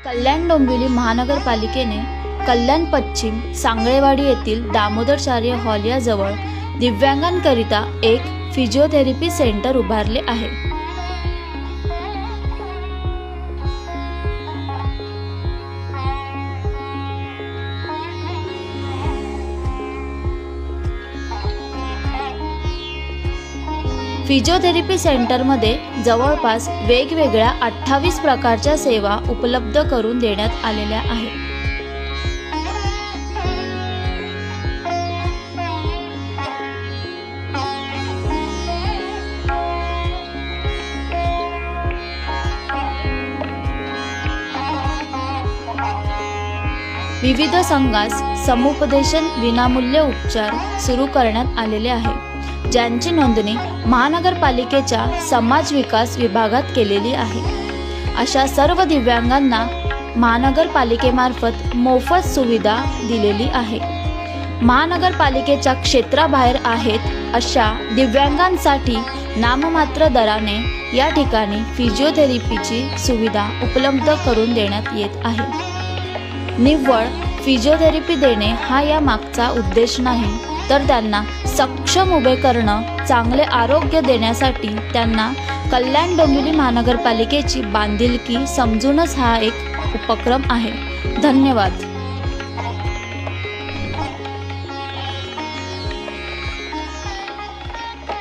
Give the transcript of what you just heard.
कल्याण डोंबिवली महानगरपालिकेने कल्याण पश्चिम सांगळेवाडी येथील दामोदराचार्य हॉल याजवळ दिव्यांगांकरिता एक फिजिओथेरपी सेंटर उभारले आहे। फिजिओथेरपी सेंटरमध्ये जवळपास वेगवेगळ्या 28 प्रकारच्या सेवा उपलब्ध करून देण्यात आलेल्या आहेत। विविध संघास समुपदेशन विनामूल्य उपचार सुरू करण्यात आलेले आहे, ज्यांची नोंदणी महानगरपालिकेच्या समाज विकास विभागात केलेली आहे। अशा सर्व दिव्यांगांना महानगरपालिकेमार्फत मोफत सुविधा दिलेली आहे। महानगरपालिकेच्या क्षेत्राबाहेर आहेत अशा दिव्यांगांसाठी नाममात्र दराने या ठिकाणी फिजिओथेरपीची सुविधा उपलब्ध करून देण्यात येत आहे। निव्वळ फिजिओथेरपी देणे हा या मागचा उद्देश नाही, तर त्यांना सक्षम उभे करणं, चांगले आरोग्य देण्यासाठी त्यांना कल्याण डोंबिवली महानगरपालिकेची बांधिलकी समजूनच हा एक उपक्रम आहे। धन्यवाद।